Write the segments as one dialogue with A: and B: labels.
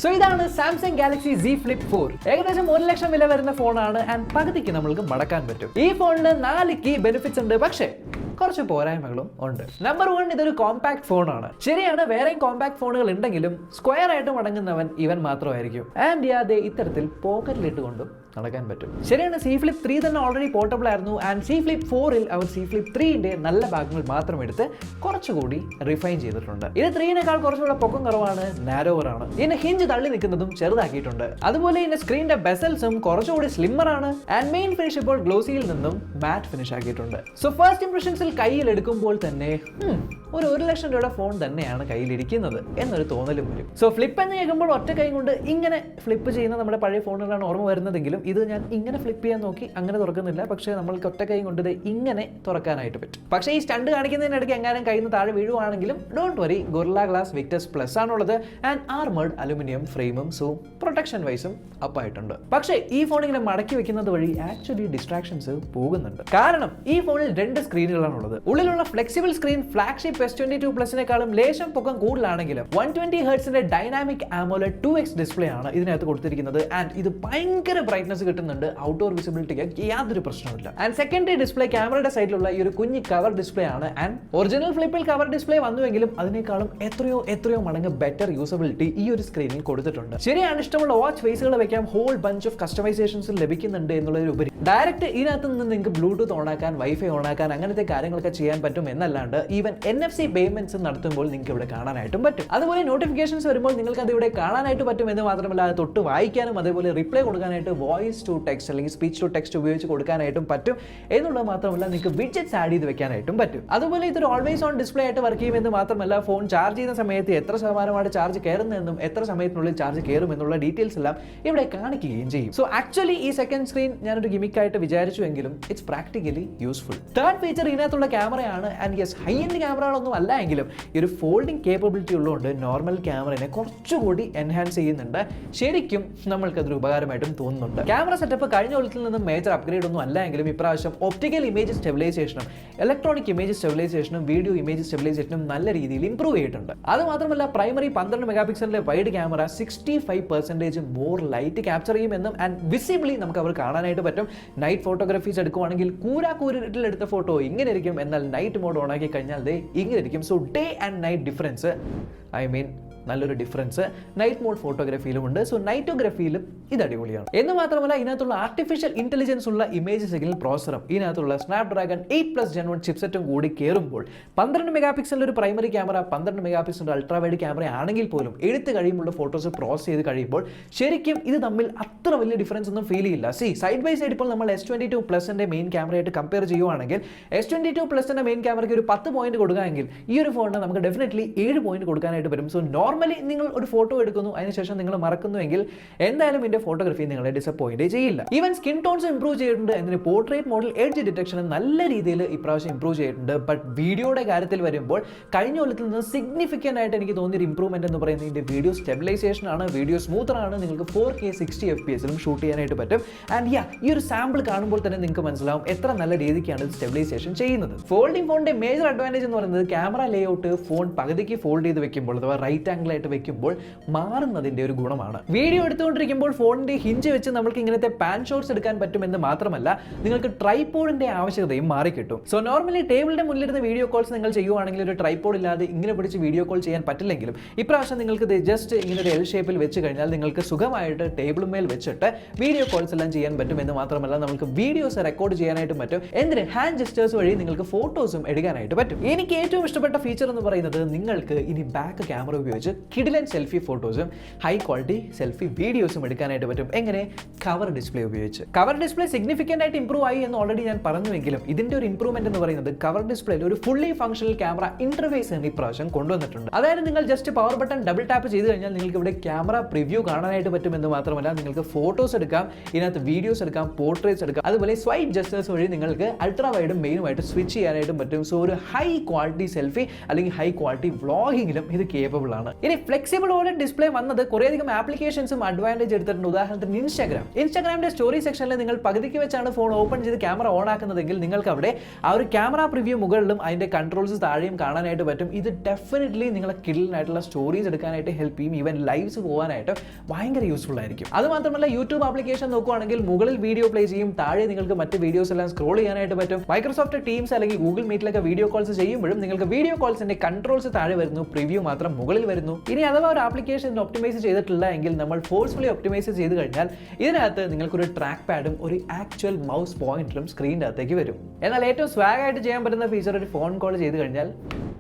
A: So ഇതാണ് Samsung Galaxy Z Flip 4. ഏകദേശം 1 ലക്ഷം വില വരുന്ന ഫോണാണ് ആൻഡ് പകുതിക്ക് നമ്മൾക്ക് മടക്കാൻ പറ്റും. ഈ ഫോണിന് 4 കീ ബെനിഫിറ്റ്സ് ഉണ്ട്, പക്ഷേ കുറച്ച് പോരായ്മകളും ഉണ്ട്. നമ്പർ 1, ഇതൊരു കോമ്പാക്ട് ഫോണാണ്. ശരിയാണ്, വേറെയും കോമ്പാക്ട് ഫോണുകൾ ഉണ്ടെങ്കിലും സ്ക്വയർ ആയിട്ട് മടങ്ങുന്നവൻ ഇവൻ മാത്രമായിരിക്കും. ആൻഡ് യാതെ ഇത്തരത്തിൽ പോക്കറ്റിലിട്ടുകൊണ്ടും നടക്കാൻ പറ്റും. ശരിയാണ്, C Flip 3 തന്നെ ഓൾറെഡി പോർട്ടബിൾ ആയിരുന്നു. ആൻഡ് C Flip 4-ൽ അവർ C Flip 3-ന്റെ നല്ല ഭാഗങ്ങൾ മാത്രം എടുത്ത് കുറച്ചുകൂടി റിഫൈൻ ചെയ്തിട്ടുണ്ട്. ഇത് 3-നേക്കാൾ കുറച്ചുകൂടെ പൊക്കം കുറവാണ്, നാരോവർ ആണ്. ഇതിന്റെ ഹിഞ്ച് തള്ളി നിൽക്കുന്നതും ചെറുതാക്കിയിട്ടുണ്ട്. അതുപോലെ ഇതിന്റെ സ്ക്രീനിന്റെ ബെസൽസും കുറച്ചുകൂടി സ്ലിമ്മർ ആണ്. ആൻഡ് മെയിൻ ഫിനിഷ് ഇപ്പോൾ ഗ്ലോസിയിൽ നിന്നും മാറ്റ് ഫിനിഷ് ആക്കിയിട്ടുണ്ട്. സോ ഫസ്റ്റ് ഇംപ്രഷൻസിൽ കയ്യിൽ എടുക്കുമ്പോൾ തന്നെ ഒരു 1 ലക്ഷം രൂപയുടെ ഫോൺ തന്നെയാണ് കയ്യിലിരിക്കുന്നത് എന്നൊരു തോന്നലും വരും. സോ ഫ്ലിപ്പ് എന്ന് കേൾക്കുമ്പോൾ ഒറ്റ കൈ കൊണ്ട് ഇങ്ങനെ ഫ്ലിപ്പ് ചെയ്യുന്ന നമ്മുടെ പഴയ ഫോണുകളാണ് ഓർമ്മ വരുന്നതെങ്കിലും ഇത് ഞാൻ ഇങ്ങനെ ഫ്ലിപ്പ് ചെയ്യാൻ നോക്കി, അങ്ങനെ തുറക്കുന്നില്ല. പക്ഷേ നമ്മൾക്ക് ഒറ്റ കൈ കൊണ്ട് ഇത് ഇങ്ങനെ തുറക്കാനായിട്ട് പറ്റും. പക്ഷേ ഈ സ്റ്റണ്ട് കാണിക്കുന്നതിനിടയ്ക്ക് എങ്ങാനും കയ്യിൽ നിന്ന് താഴെ വീഴുവാണെങ്കിലും don't worry, gorilla glass victus plus ആണുള്ളത് ആൻഡ് ആർമേർഡ് അലുമിനിയം ഫ്രെയിമും. സോ പ്രൊട്ടക്ഷൻ വൈസും അപ്പായിട്ടുണ്ട്. പക്ഷേ ഈ ഫോൺ ഇങ്ങനെ മടക്കി വെക്കുന്നത് വഴി ആക്ച്വലി ഡിസ്ട്രാക്ഷൻസ് പോകുന്നുണ്ട്. കാരണം ഈ ഫോണിൽ 2 സ്ക്രീനുകളാണുള്ളത്. ഉള്ളിലുള്ള ഫ്ലെക്സിബിൾ സ്ക്രീൻ ഫ്ലാഗ്ഷിപ്പ് S22 പ്ലസിനെക്കാളും ലേശം പൊക്കം കൂടുതലാണെങ്കിലും 120 ഹെർട്സിന്റെ ഡൈനാമിക് ആമോലെഡ് 2x ഡിസ്പ്ലേ ആണ് ഇതിനകത്ത് കൊടുത്തിരിക്കുന്നത്. ആൻഡ് ഇത് ഭയങ്കര ബ്രൈറ്റ്നസ് കിട്ടുന്നുണ്ട്. ഔട്ട്ഡോർ വിസിബിലിറ്റിക്ക് യാതൊരു പ്രശ്നമില്ല. ആൻഡ് സെക്കൻഡറി ഡിസ്പ്ലേ ക്യാമറയുടെ സൈഡിലുള്ള ഈ ഒരു കുഞ്ഞി കവർ ഡിസ്പ്ലേ ആണ്. ആൻഡ് ഒറിജിനൽ ഫ്ലിപ്പിൽ കവർ ഡിസ്പ്ലേ വന്നുവെങ്കിലും അതിനേക്കാളും എത്രയോ മടങ്ങ് ബെറ്റർ യൂസബിലിറ്റി ഈ ഒരു സ്ക്രീനിൽ കൊടുത്തിട്ടുണ്ട്. ശരിയാണ്, ഇഷ്ടമുള്ള വാച്ച് ഫേസുകൾ വെക്കാം, ഹോൾ ബഞ്ച് ഓഫ് കസ്റ്റമൈസേഷൻസ് ലഭിക്കുന്നുണ്ട് എന്നുള്ളതിലുപരി ഡയറക്റ്റ് ഇതിനകത്ത് നിന്ന് നിങ്ങൾക്ക് ബ്ലൂടൂത്ത് ഓണാക്കാൻ, വൈഫൈ ഓണാക്കാൻ, അങ്ങനത്തെ കാര്യങ്ങളൊക്കെ ചെയ്യാൻ പറ്റും എന്നല്ലാണ്ട് ഈവൻ NFC പേയ്മെന്റ്സ് നടത്തുമ്പോൾ നിങ്ങൾക്ക് ഇവിടെ കാണാനായിട്ടും പറ്റും. അതുപോലെ നോട്ടിഫിക്കേഷൻസ് വരുമ്പോൾ നിങ്ങൾക്ക് അത് ഇവിടെ കാണാനായിട്ട് പറ്റും എന്ന് മാത്രമല്ല അത് തൊട്ട് വായിക്കാനും അതേപോലെ റിപ്ലൈ കൊടുക്കാനായിട്ട് വോയിസ് ടു ടെക്സ്റ്റ് അല്ലെങ്കിൽ സ്പീച്ച് ടു ടെക്സ്റ്റ് ഉപയോഗിച്ച് കൊടുക്കാനായിട്ടും പറ്റും എന്നുള്ളത് മാത്രമല്ല നിങ്ങൾക്ക് വിഡ്ജറ്റ്സ് ആഡ് ചെയ്ത് വെക്കാനായിട്ടും പറ്റും. അതുപോലെ ഇതൊരു ഓൾവേസ് ഓൺ ഡിസ്പ്ലേ ആയിട്ട് വർക്ക് ചെയ്യുമെന്ന് മാത്രമല്ല ഫോൺ ചാർജ് ചെയ്യുന്ന സമയത്ത് എത്ര ശതമാനമാണ് ചാർജ് കയറുന്നതെന്നും എത്ര സമയത്തിനുള്ളിൽ ചാർജ് കയറും എന്നുള്ള ഡീറ്റെയിൽസ് എല്ലാം ഇവിടെ കാണിക്കുകയും ചെയ്യും. സോ ആക്ച്വലി ഈ സെക്കൻഡ് സ്ക്രീൻ ഞാനൊരു ഗിമിക്കായിട്ട് വിചാരിച്ചുവെങ്കിലും it's practically useful. Third feature ഇതിനകത്തുള്ള ക്യാമറയാണ്. ആൻഡ് യെസ്, ഹൈ എൻഡ് ക്യാമറകളൊന്നും അല്ല എങ്കിലും ഈ ഒരു ഫോൾഡിംഗ് കേപ്പബിലിറ്റി ഉള്ളതുകൊണ്ട് നോർമൽ ക്യാമറയെ കുറച്ചുകൂടി എൻഹാൻസ് ചെയ്യുന്നുണ്ട്. ശരിക്കും നമ്മൾക്കതൊരു ഉപകാരമായിട്ടും തോന്നുന്നുണ്ട്. ക്യാമറ സെറ്റപ്പ് കഴിഞ്ഞ കൊല്ലത്തിൽ നിന്നും മേജർ അപ്ഗ്രേഡ് ഒന്നും അല്ല എങ്കിലും ഇപ്രാവശ്യം ഒപ്റ്റിക്കൽ ഇമേജ് സ്റ്റെബിലൈസേഷനും ഇലക്ട്രോണിക് ഇമേജ് സ്റ്റെബിലൈസേഷനും വീഡിയോ ഇമേജ് സ്റ്റെബിലൈസേഷനും നല്ല രീതിയിൽ ഇംപ്രൂവ് ചെയ്തിട്ടുണ്ട്. അത് മാത്രമല്ല പ്രൈമറി 12 മെഗാ പിക്സലിലെ wide camera 65% more light capture ചെയ്യുമെന്നും ആൻഡ് വിസിബിളി നമുക്ക് അവർ കാണാനായിട്ട് പറ്റും. നൈറ്റ് ഫോട്ടോഗ്രാഫീസ് എടുക്കുവാണെങ്കിൽ കൂരാക്കൂരിട്ടിൽ എടുത്ത ഫോട്ടോ ഇങ്ങനെ ഇരിക്കും, എന്നാൽ നൈറ്റ് മോഡ് ഓൺ ആക്കി കഴിഞ്ഞാൽ ഇങ്ങനെ ഇരിക്കും. So day and night difference, നല്ലൊരു ഡിഫറൻസ് നൈറ്റ് മോഡ് ഫോട്ടോഗ്രാഫിയിലും ഉണ്ട്. സോ നൈറ്റോഗ്രാഫിയിലും ഇത് അടിപൊളിയാണ്. എന്ന് മാത്രമല്ല ഇതിനകത്തുള്ള ആർട്ടിഫിഷ്യൽ ഇന്റലിജൻസ് ഉള്ള ഇമേജ് സിഗ്നൽ പ്രോസറും ഇതിനകത്തുള്ള സ്നാപ്ഡ്രാഗൺ 8+ Gen 1 ചിപ്സെറ്റും കൂടി കയറുമ്പോൾ 12 മെഗാ പിക്സലിന്റെ ഒരു പ്രൈമറി ക്യാമറ 12 മെഗാ പിക്സലിന്റെ അൾട്രാ വൈഡ് ക്യാമറ ആണെങ്കിൽ പോലും എടുത്ത് കഴിയുമ്പോൾ ഫോട്ടോസ് പ്രോസസ് ചെയ്ത് കഴിയുമ്പോൾ ശരിക്കും ഇത് തമ്മിൽ അത്ര വലിയ ഡിഫറൻസ് ഒന്നും ഫീൽ ചെയ്യില്ല. സൈഡ് ബൈ സൈഡ് ഇപ്പോൾ നമ്മൾ S22 പ്ലസിന്റെ മെയിൻ ക്യാമറയായിട്ട് കമ്പയർ ചെയ്യുവാണെങ്കിൽ S22 പ്ലസിന്റെ മെയിൻ ക്യാമറയ്ക്ക് ഒരു 10 പോയിന്റ് കൊടുക്കുകയെങ്കിൽ ഈ ഒരു ഫോണിന് നമുക്ക് ഡെഫിനറ്റ്ലി 7 പോയിന്റ് കൊടുക്കാനായിട്ട് വരും. സോ നോർമലി നിങ്ങൾ ഒരു ഫോട്ടോ എടുക്കുന്നു, അതിനുശേഷം നിങ്ങൾ മറക്കുന്നുവെങ്കിൽ എന്തായാലും ഇതിന്റെ ഫോട്ടോഗ്രാഫി നിങ്ങളെ ഡിസപ്പോയിന്റ് ചെയ്യില്ല. ഈവൻ സ്കിൻ ടോൺസ് ഇംപ്രൂവ് ചെയ്തിട്ടുണ്ട്. അതിന് പോർട്രേറ്റ് മോഡൽ എഡ്ജ് ഡിറ്റക്ഷൻ നല്ല രീതിയിൽ ഇപ്രാവശ്യം ഇംപ്രൂവ് ചെയ്തിട്ടുണ്ട്. ബട്ട് വീഡിയോയുടെ കാര്യത്തിൽ വരുമ്പോൾ കഴിഞ്ഞ കൊല്ലത്തിൽ നിന്ന് സിഗ്നിഫിക്കൻ്റ് ആയിട്ട് എനിക്ക് തോന്നിയൊരു ഇംപ്രൂവ്മെന്റ് എന്ന് പറയുന്നത് ഇതിന്റെ വീഡിയോ സ്റ്റെബിലൈസേഷൻ ആണ്. വീഡിയോ സ്മൂത്തർ ആണ്, നിങ്ങൾക്ക് 4K 60 FPS ഷൂട്ട് ചെയ്യാനായിട്ട് പറ്റും. ആൻഡ് ഈ ഒരു സാമ്പിൾ കാണുമ്പോൾ തന്നെ നിങ്ങൾക്ക് മനസ്സിലാവും എത്ര നല്ല രീതിക്കാണ് ഇത് സ്റ്റെബിലൈസേഷൻ ചെയ്യുന്നത്. ഫോൾഡിംഗ് ഫോണിന്റെ മേജർ അഡ്വാൻറ്റേജ് എന്ന് പറയുന്നത് ക്യാമറ ലേഔട്ട് ഫോൺ പകുതിക്ക് ഫോൾഡ് ചെയ്ത് വെക്കുമ്പോൾ അഥവാ റൈറ്റ് ആംഗിൾ ആയിട്ട് വെക്കുമ്പോൾ മാറുന്നതിന്റെ ഒരു ഗുണമാണ്. വീഡിയോ എടുത്തുകൊണ്ടിരിക്കുമ്പോൾ ഫോണിന്റെ ഹിഞ്ച് വെച്ച് നമുക്ക് ഇങ്ങനത്തെ പാൻ ഷോട്ട്സ് എടുക്കാൻ പറ്റുമെന്ന് മാത്രമല്ല നിങ്ങൾക്ക് ട്രൈപോഡിന്റെ ആവശ്യകതയും മാറിക്കിട്ടും. സോ നോർമലി ടേബിളിന്റെ മുന്നിലിരുന്ന് വീഡിയോ കോൾസ് നിങ്ങൾ ചെയ്യുവാണെങ്കിൽ ഒരു ട്രൈപോഡ് ഇല്ലാതെ ഇങ്ങനെ പിടിച്ച് വീഡിയോ കോൾ ചെയ്യാൻ പറ്റില്ലെങ്കിലും ഇപ്രാവശ്യം നിങ്ങൾക്ക് ജസ്റ്റ് ഇങ്ങനെ ഒരു എൽ ഷേപ്പിൽ വെച്ച് കഴിഞ്ഞാൽ നിങ്ങൾക്ക് സുഖമായിട്ട് ടേബിളുമേൽ വെച്ചിട്ട് വീഡിയോ കോൾസ് എല്ലാം ചെയ്യാൻ പറ്റും. എന്ന് മാത്രമല്ല നമുക്ക് വീഡിയോസ് റെക്കോർഡ് ചെയ്യാനായിട്ട് പറ്റും. എന്തിന് ഹാൻഡ് ജസ്റ്റേഴ്സ് വഴി നിങ്ങൾക്ക് ഫോട്ടോസും എടുക്കാനായിട്ട് പറ്റും. എനിക്ക് ഏറ്റവും ഇഷ്ടപ്പെട്ട ഫീച്ചർ എന്ന് പറയുന്നത് നിങ്ങൾക്ക് ഇനി ബാക്ക് ക്യാമറ ഉപയോഗിച്ച് കിഡിലൻ സെൽഫി ഫോട്ടോസും ഹൈ ക്വാളിറ്റി സെൽഫി വീഡിയോസും എടുക്കാനായിട്ട് പറ്റും. എങ്ങനെ? കവർ ഡിസ്പ്ലേ ഉപയോഗിച്ച്. കവർ ഡിസ്പ്ലേ സിഗ്നിഫിക്കൻ്റ് ആയിട്ട് ഇംപ്രൂവ് ആയി എന്ന് ഓൾറെഡി ഞാൻ പറഞ്ഞുവെങ്കിലും ഇതിന്റെ ഒരു ഇംപ്രൂവ്മെന്റ് എന്ന് പറയുന്നത് കവർ ഡിസ്പ്ലേയിൽ ഒരു ഫുള്ളി ഫംഗ്ഷണൽ ക്യാമറ ഇന്റർഫേസ് എന്ന് ഇപ്രാവശ്യം കൊണ്ടുവന്നിട്ടുണ്ട്. അതായത് നിങ്ങൾ just power button double tap ചെയ്ത് കഴിഞ്ഞാൽ നിങ്ങൾക്ക് ഇവിടെ ക്യാമറ പ്രിവ്യൂ കാണാനായിട്ട് പറ്റുമെന്ന് മാത്രമല്ല നിങ്ങൾക്ക് ഫോട്ടോസ് എടുക്കാം, ഇതിനകത്ത് വീഡിയോസ് എടുക്കാം, പോർട്രേറ്റ്സ് എടുക്കാം. അതുപോലെ സ്വൈപ്പ് ജസ്റ്റേഴ്സ് വഴി നിങ്ങൾക്ക് അൾട്രാ വൈഡും മെയിനുമായിട്ട് സ്വിച്ച് ചെയ്യാനായിട്ടും പറ്റും. സോ ഒരു ഹൈ ക്വാളിറ്റി സെൽഫി അല്ലെങ്കിൽ ഹൈ ക്വാളിറ്റി വ്ളോഗിങ്ങിലും ഇത് കേപ്പബിൾ ആണ്. ഇനി ഫ്ലെക്സിബിൾ OLED ഡിസ്പ്ലേ വന്നത് കുറേയധികം ആപ്ലിക്കേഷൻസും അഡ്വാൻറ്റേജ് എടുത്തിട്ടുണ്ട്. ഉദാഹരണത്തിന് ഇൻസ്റ്റാഗ്രാമിന്റെ സ്റ്റോറി സെക്ഷനിൽ നിങ്ങൾ പകുതിക്ക് വെച്ചാണ് ഫോൺ ഓപ്പൺ ചെയ്ത് ക്യാമറ ഓൺ ആക്കുന്നതെങ്കിൽ നിങ്ങൾക്ക് അവിടെ ആ ഒരു ക്യാമറ പ്രിവ്യൂ മുകളിലും അതിന്റെ കൺട്രോൾസ് താഴെയും കാണാനായിട്ട് പറ്റും. ഇത് ഡെഫിനറ്റ്ലി നിങ്ങളെ കിഡിലായിട്ടുള്ള സ്റ്റോറീസ് എടുക്കാനായിട്ട് ഹെൽപ്പ് ചെയ്യും. ഈവൻ ലൈവ്സ് പോകാനായിട്ട് ഭയങ്കര യൂസ്ഫുൾ ആയിരിക്കും. അത് മാത്രമല്ല യൂട്യൂബ് ആപ്ലിക്കേഷൻ നോക്കുകയാണെങ്കിൽ മുകളിൽ വീഡിയോ പ്ലേ ചെയ്യും, താഴെ നിങ്ങൾക്ക് മറ്റ് വീഡിയോസ് എല്ലാം സ്ക്രോൾ ചെയ്യാനായിട്ട് പറ്റും. മൈക്രോസോഫ്റ്റ് ടീംസ് അല്ലെങ്കിൽ ഗൂഗിൾ മീറ്റിലൊക്കെ വീഡിയോ കോൾസ് ചെയ്യുമ്പോഴും നിങ്ങൾക്ക് വീഡിയോ കോൾസിന്റെ കൺട്രോൾസ് താഴെ വരുന്നു, പ്രിവ്യൂ മാത്രം മുകളിൽ വരുന്നു. ഇനി അഥവാ ഒരു ആപ്ലിക്കേഷൻ ഒപ്റ്റിമൈസ് ചെയ്തിട്ടില്ല എങ്കിൽ നമ്മൾ ഫോഴ്സ്ഫുള്ളി ഒപ്റ്റിമൈസ് ചെയ്ത് കഴിഞ്ഞാൽ ഇതിനകത്ത് നിങ്ങൾക്കൊരു ട്രാക്ക് പാഡും ഒരു ആക്ച്വൽ മൗസ് പോയിന്ററും സ്ക്രീനിന്റെ അകത്തേക്ക് വരും. എന്നാൽ ഏറ്റവും സ്വാഗ് ആയിട്ട് ചെയ്യാൻ പറ്റുന്ന ഫീച്ചർ ഒരു ഫോൺ കോൾ ചെയ്ത് കഴിഞ്ഞാൽ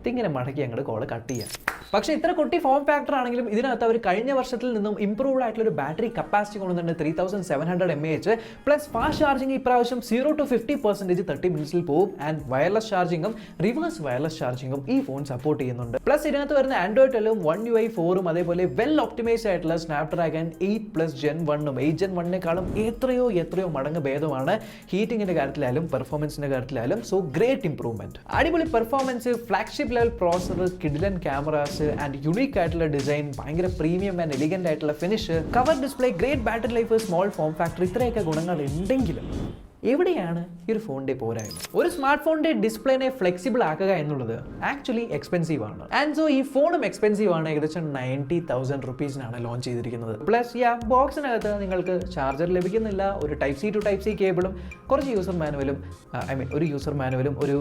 A: ഇങ്ങനെ മടക്കി അങ്ങോട്ട് കോൾ കട്ട് ചെയ്യാം. പക്ഷേ ഇത്ര കുട്ടി ഫോം ഫാക്ടർ ആണെങ്കിലും ഇതിനകത്ത് അവർ കഴിഞ്ഞ വർഷത്തിൽ നിന്നും ഇംപ്രൂവ്ഡ് ആയിട്ടുള്ള ഒരു ബാറ്ററി കപ്പാസിറ്റി കൊണ്ടുവന്നിട്ടുണ്ട്. 3700 mAh പ്ലസ് ഫാസ്റ്റ് ചാർജിങ് ഇപ്രാവശ്യം 0 to 50% 30 മിനിറ്റ്സിൽ പോകും. ആൻഡ് വയർലെസ് ചാർജിങ്ങും റിവേഴ്സ് വയർലെസ് ചാർജിങ്ങും ഈ ഫോൺ സപ്പോർട്ട് ചെയ്യുന്നുണ്ട്. പ്ലസ് ഇതിനകത്ത് വരുന്ന ആൻഡ്രോയിഡ് 12 One UI 4 അതേപോലെ വെൽ ഒപ്റ്റിമൈസ്ഡ് ആയിട്ടുള്ള സ്നാപ്ഡ്രാഗൺ 8+ Gen 1 8 Gen 1നേക്കാളും എത്രയോ മടങ്ങ് ഭേദമാണ് ഹീറ്റിംഗിന്റെ കാര്യത്തിലായാലും പെർഫോമൻസിന്റെ കാര്യത്തിലായാലും. സോ ഗ്രേറ്റ് ഇംപ്രൂവ്മെന്റ്, അടിപൊളി പെർഫോമൻസ്, ഫ്ലാഗ്ഷിപ്പ് ലെവൽ പ്രോസസർ, കിഡിലൻ ക്യാമറാസ് ആൻഡ് യുണീക്ക് ആയിട്ടുള്ള ഡിസൈൻ, ഭയങ്കര പ്രീമിയം ആൻഡ് എലിഗന്റ് ആയിട്ടുള്ള finish, cover display, great battery life, small form factor, ഇത്രയൊക്കെ ഗുണങ്ങൾ ഉണ്ടെങ്കിലും എവിടെയാണ് ഈ ഒരു ഫോണിന്റെ പോരായ്മ? ഒരു സ്മാർട്ട് ഫോണിന്റെ ഡിസ്പ്ലേനെ ഫ്ലെക്സിബിൾ ആക്കുക എന്നുള്ളത് ആക്ച്വലി എക്സ്പെൻസീവ് ആണ്. ആൻഡ് സോ ഈ ഫോണും എക്സ്പെൻസീവ് ആണ്. ഏകദേശം 90,000 rupees-നാണ് ലോഞ്ച് ചെയ്തിരിക്കുന്നത്. പ്ലസ് ബോക്സിനകത്ത് നിങ്ങൾക്ക് ചാർജർ ലഭിക്കുന്നില്ല, ഒരു type C to type C കേബിളും, കുറച്ച് യൂസർ മാനുവലും, ഒരു യൂസർ മാനുവലും, ഒരു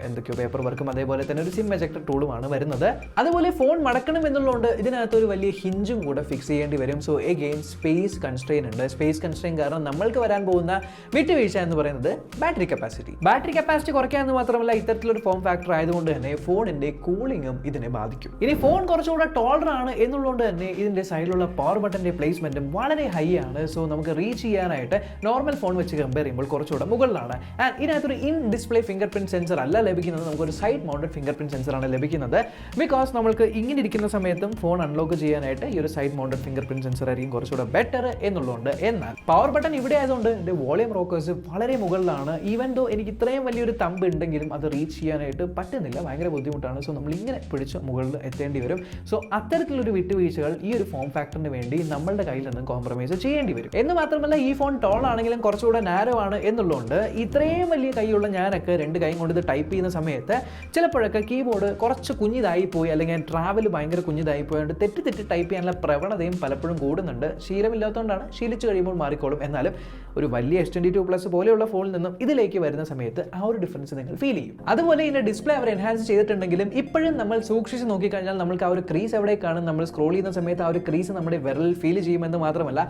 A: എന്തൊക്കെയോ പേപ്പർ വർക്കും, അതേപോലെ തന്നെ ഒരു സിം എജക്ടർ ടൂളുമാണ് വരുന്നത്. അതുപോലെ ഫോൺ മടക്കണം എന്നുള്ളതുകൊണ്ട് ഇതിനകത്ത് ഒരു വലിയ ഹിഞ്ചും കൂടെ ഫിക്സ് ചെയ്യേണ്ടി വരും. സോ എഗെയിൻ സ്പേസ് കൺസ്ട്രെയിൻ ഉണ്ട്. സ്പേസ് കൺസ്ട്രെയിൻ കാരണം നമ്മൾക്ക് വരാൻ പോകുന്ന വിട്ടുവീഴ്ച എന്ന് പറയുന്നത് ബാറ്ററി കപ്പാസിറ്റി കുറയ്ക്കുക എന്ന് മാത്രമല്ല ഇത്തരത്തിലൊരു ഫോം ഫാക്ടർ ആയതുകൊണ്ട് തന്നെ ഫോണിന്റെ കൂളിംഗും ഇതിനെ ബാധിക്കും. ഇനി ഫോൺ കുറച്ചുകൂടെ ടോളർ ആണ് എന്നുള്ളതുകൊണ്ട് തന്നെ ഇതിന്റെ സൈഡിലുള്ള പവർ ബട്ടന്റെ പ്ലേസ്മെന്റും വളരെ ഹൈ ആണ്. സോ നമുക്ക് റീച്ച് ചെയ്യാനായിട്ട് നോർമൽ ഫോൺ വെച്ച് കമ്പയർ ചെയ്യുമ്പോൾ കുറച്ചുകൂടെ മുകളിലാണ്. ആൻഡ് ഇതിനകത്തൊരു in display finger print sensor അല്ല ലഭിക്കുന്നത്, നമുക്കൊരു side mounted finger print sensor ആണ് ലഭിക്കുന്നത്. ബിക്കോസ് നമ്മൾക്ക് ഇങ്ങനെ ഇരിക്കുന്ന സമയത്തും ഫോൺ അൺലോക്ക് ചെയ്യാനായിട്ട് ഈ ഒരു side mounted finger print sensor ആയിരിക്കും കുറച്ചുകൂടെ ബെറ്റർ എന്നുള്ളതുകൊണ്ട്. എന്നാൽ പവർ ബട്ടൺ ഇവിടെ ആയതുകൊണ്ട് ഇതിന്റെ വോളിയം റോക്കേഴ്സ് വളരെ മുകളിലാണ്. ഈവൻ ദോ എനിക്ക് ഇത്രയും വലിയൊരു തമ്പ് ഉണ്ടെങ്കിലും അത് റീച്ച് ചെയ്യാനായിട്ട് പറ്റുന്നില്ല, ഭയങ്കര ബുദ്ധിമുട്ടാണ്. സോ നമ്മൾ ഇങ്ങനെ പിടിച്ച് മുകളിൽ എത്തേണ്ടി വരും. സോ അത്തരത്തിലൊരു വിട്ടുവീഴ്ചകൾ ഈ ഒരു ഫോം ഫാക്ടറിന് വേണ്ടി നമ്മളുടെ കയ്യിൽ നിന്നും കോംപ്രമൈസ് ചെയ്യേണ്ടി വരും. എന്ന് മാത്രമല്ല ഈ ഫോൺ ടോൾ ആണെങ്കിലും കുറച്ചുകൂടെ നാരോ ആണ് എന്നുള്ളതുകൊണ്ട് ഇത്രയും വലിയ കൈയുള്ള ഞാനൊക്കെ രണ്ട് കൈ കൊണ്ട് ഇത് ടൈപ്പ് ചെയ്യുന്ന സമയത്ത് ചിലപ്പോഴൊക്കെ കീബോർഡ് കുറച്ച് കുഞ്ഞിതായി പോയി, അല്ലെങ്കിൽ ട്രാവൽ ഭയങ്കര കുഞ്ഞിതായി പോയത് തെറ്റി ടൈപ്പ് ചെയ്യാനുള്ള പ്രവണതയും പലപ്പോഴും കൂടുന്നുണ്ട്. ശീലമില്ലാത്തതുകൊണ്ടാണ്, ശീലിച്ചു കഴിയുമ്പോൾ മാറിക്കോളും. എന്നാലും ഒരു വലിയ S22+ പോലെയുള്ള ഫോണിൽ നിന്നും ഇതിലേക്ക് വരുന്ന സമയത്ത് ആ ഒരു ഡിഫറൻസ് നിങ്ങൾ ഫീൽ ചെയ്യും. അതുപോലെ ഇതിന്റെ ഡിസ്പ്ലേ അവർ എൻഹാൻസ് ചെയ്തിട്ടുണ്ടെങ്കിലും ഇപ്പോഴും നമ്മൾ സൂക്ഷിച്ച് നോക്കിക്കഴിഞ്ഞാൽ നമ്മൾക്ക് ആ ഒരു ക്രീസ് എവിടേക്കാണ് നമ്മൾ സ്ക്രോൾ ചെയ്യുന്ന സമയത്ത് ആ ഒരു ക്രീസ് നമ്മുടെ വിരലിൽ ഫീൽ ചെയ്യുമെന്ന് മാത്രമല്ല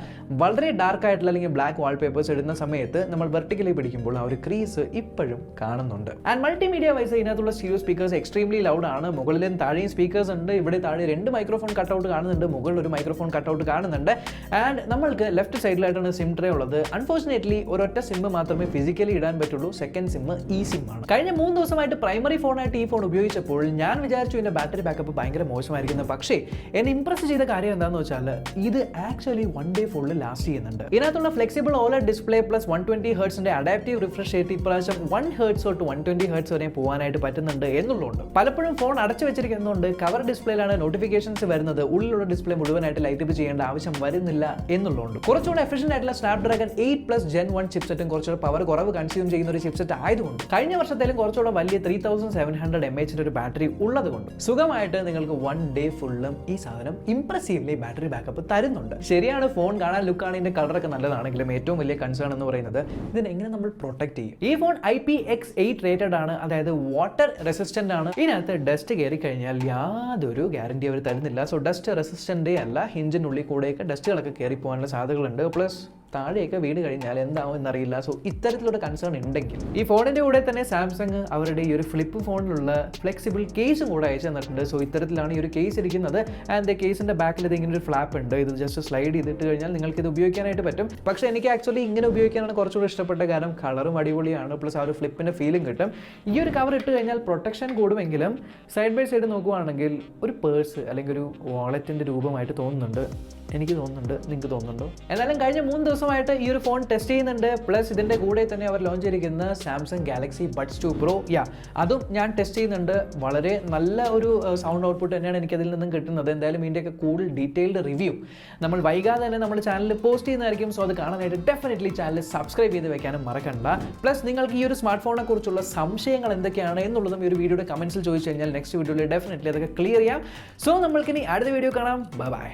A: വളരെ ഡാർക്ക് ആയിട്ടുള്ള അല്ലെങ്കിൽ ബ്ലാക്ക് വാൾപേപ്പേഴ്സ് ഇടുന്ന സമയത്ത് നമ്മൾ വെർട്ടിക്കലി പിടിക്കുമ്പോൾ ആ ഒരു ക്രീസ് ഇപ്പോഴും കാണുന്നുണ്ട്. ആൻഡ് മൾട്ടിമീഡിയ വൈസ് ഇതിനകത്തുള്ള സ്റ്റീരിയോ സ്പീക്കേഴ്സ് എക്സ്ട്രീംലി ലൗഡ് ആണ്. മുകളിലും താഴെയും സ്പീക്കേഴ്സ് ഉണ്ട്. ഇവിടെ താഴെ 2 മൈക്രോഫോൺ കട്ടൗട്ട് കാണുന്നുണ്ട്, മുകളിൽ ഒരു മൈക്രോഫോൺ കട്ടൗട്ട് കാണുന്നുണ്ട്. ആൻഡ് നമ്മൾക്ക് ലെഫ്റ്റ് സൈഡിലായിട്ടാണ് സിം ട്രേ ഉള്ളത്. അൺഫോർച്ചുനേറ്റ്ലി ഒരൊറ്റ സിം മാത്രമേ ഫിസിക്കലി ഇടാൻ പറ്റുള്ളൂ. സെക്കൻഡ് സിം ഈ സിം ആണ്. കഴിഞ്ഞ 3 ദിവസമായിട്ട് പ്രൈമറി ഫോണായിട്ട് ഈ ഫോൺ ഉപയോഗിച്ചപ്പോൾ ഞാൻ വിചാരിച്ചു ഇതിന്റെ ബാറ്ററി ബാക്കപ്പ് ഭയങ്കര മോശമായിരിക്കുന്നത്. പക്ഷേ എന്നെ ഇംപ്രസ് ചെയ്ത കാര്യം എന്താണെന്ന് വെച്ചാൽ ഇത് ആക്ച്വലി 1 day ഫുള്ള് ലാസ്റ്റ് ചെയ്യുന്നുണ്ട്. ഇതിനകത്തുള്ള flexible OLED display plus 120 Hz adaptive refresh rate ഇപ്രാവശ്യം 1 Hz തൊട്ട് 120 Hz വരെ പോകാനായിട്ട് പറ്റുന്നുണ്ട് എന്നുള്ളതുകൊണ്ട്. പലപ്പോഴും ഫോൺ അടച്ചു വെച്ചിരിക്കുന്നതുകൊണ്ട് കവർ ഡിസ്പ്ലേയിലാണ് നോട്ടിഫിക്കേഷൻസ് വരുന്നത്, ഉള്ളിലുള്ള ഡിസ്പ്ലേ മുഴുവനായിട്ട് ലൈറ്റ് അപ്പ് ചെയ്യേണ്ട ആവശ്യം വരുന്നില്ല എന്നുള്ളതുകൊണ്ട്. കുറച്ചുകൂടെ എഫിഷ്യന്റ് ആയിട്ടുള്ള സ്നാപ്ഡ്രാഗൺ 8+ Gen 1 ചിപ്സെറ്റും കുറച്ചുകൂടെ പവർ കുറവ് കൺസ്യൂം ചെയ്യുന്ന ഒരു ചിപ്സെറ്റ് ആയതുകൊണ്ട് കഴിഞ്ഞ വർഷത്തിലും കുറച്ചുകൂടെ വലിയ 3700 mAh ഒരു ബാറ്ററി ഉള്ളതുകൊണ്ട് സുഖമായിട്ട് നിങ്ങൾക്ക് 1 day ഫുള്ളും ഈ സാധനം ഇംപ്രസീവ്ലി ബാറ്ററി ബാക്കപ്പ് തരുന്നുണ്ട്. ശരിയാണ്, ഫോൺ കാണാൻ ലുക്കാണ്, ഇതിന്റെ കളറൊക്കെ നല്ലതാണെങ്കിലും ഏറ്റവും വലിയ കൺസേൺ എന്ന് പറയുന്നത് ഇതിനെങ്ങനെ നമ്മൾ പ്രൊട്ടക്ട് ചെയ്യും. ഈ ഫോൺ IPX8 റേറ്റഡ് ആണ്, അതായത് വാട്ടർ റെസിസ്റ്റന്റ് ആണ്. ഇതിനകത്ത് ഡസ്റ്റ് കയറി കഴിഞ്ഞാൽ യാതൊരു ഗ്യാരണ്ടി അവർ തരുന്നില്ല. സോ ഡസ്റ്റ് റെസിസ്റ്റന്റേ അല്ല, ഹിഞ്ചിനുള്ളിൽ കൂടെയൊക്കെ ഡസ്റ്റുകളൊക്കെ കയറി പോകാനുള്ള സാധ്യതകളുണ്ട്. പ്ലസ് താഴെയൊക്കെ വീട് കഴിഞ്ഞാൽ എന്താവും എന്നറിയില്ല. സോ ഇത്തരത്തിലൊരു കൺസേൺ ഉണ്ടെങ്കിൽ ഈ ഫോണിന്റെ കൂടെ തന്നെ സാംസങ് അവരുടെ ഈ ഒരു ഫ്ലിപ്പ് ഫോണിലുള്ള ഫ്ലെക്സിബിൾ കേസും കൂടെ അയച്ചു തന്നിട്ടുണ്ട്. സോ ഇത്തരത്തിലാണ് ഈ ഒരു കേസ് ഇരിക്കുന്നത്. ആൻഡ് കേസിന്റെ ബാക്കിൽ ഇത് ഇങ്ങനെ ഒരു ഫ്ലാപ്പ് ഉണ്ട്. ഇത് ജസ്റ്റ് സ്ലൈഡ് ചെയ്തിട്ട് കഴിഞ്ഞാൽ നിങ്ങൾക്ക് ഇത് ഉപയോഗിക്കാനായിട്ട് പറ്റും. പക്ഷേ എനിക്ക് ആക്ച്വലി ഇങ്ങനെ ഉപയോഗിക്കാനാണ് കുറച്ചുകൂടി ഇഷ്ടപ്പെട്ട, കാരണം കളറും അടിപൊളിയാണ്, പ്ലസ് ആ ഒരു ഫ്ലിപ്പിന്റെ ഫീലും കിട്ടും. ഈ ഒരു കവർ ഇട്ട് കഴിഞ്ഞാൽ പ്രൊട്ടക്ഷൻ കൂടുമെങ്കിലും സൈഡ് ബൈ സൈഡ് നോക്കുവാണെങ്കിൽ ഒരു പേഴ്സ് അല്ലെങ്കിൽ ഒരു വാളറ്റിന്റെ രൂപമായിട്ട് തോന്നുന്നുണ്ട്. എനിക്ക് തോന്നുന്നുണ്ട്, നിങ്ങൾക്ക് തോന്നുന്നുണ്ടോ? എന്നാലും കഴിഞ്ഞ 3 ദിവസമായിട്ട് ഈ ഒരു ഫോൺ ടെസ്റ്റ് ചെയ്യുന്നുണ്ട്. പ്ലസ് ഇതിൻ്റെ കൂടെ തന്നെ അവർ ലോഞ്ച് ചെയ്തിരിക്കുന്ന സാംസങ് ഗാലക്സി ബഡ്സ് 2 പ്രോ അതും ഞാൻ ടെസ്റ്റ് ചെയ്യുന്നുണ്ട്. വളരെ നല്ല ഒരു സൗണ്ട് ഔട്ട്പുട്ട് തന്നെയാണ് എനിക്കതിൽ നിന്നും കിട്ടുന്നത്. എന്തായാലും ഇതിൻ്റെയൊക്കെ കൂടുതൽ ഡീറ്റെയിൽഡ് റിവ്യൂ നമ്മൾ വൈകാതെ തന്നെ നമ്മുടെ ചാനലിൽ പോസ്റ്റ് ചെയ്യുന്നതായിരിക്കും. സോ അത് കാണാനായിട്ട് ഡെഫിനറ്റ്ലി ചാനൽ സബ്സ്ക്രൈബ് ചെയ്ത് വെക്കാനും മറക്കണ്ട. പ്ലസ് നിങ്ങൾക്ക് ഈ ഒരു സ്മാർട്ട് ഫോണിനെ കുറിച്ചുള്ള സംശയങ്ങൾ എന്തൊക്കെയാണ് എന്നുള്ളതും ഈ ഒരു വീഡിയോയുടെ കമൻസിൽ ചോദിച്ചു കഴിഞ്ഞാൽ നെക്സ്റ്റ് വീഡിയോയിൽ ഡെഫിനറ്റ്ലി അതൊക്കെ ക്ലിയർ ചെയ്യാം. സോ നമ്മൾക്കിനി അടുത്ത വീഡിയോ കാണാം. ബൈ.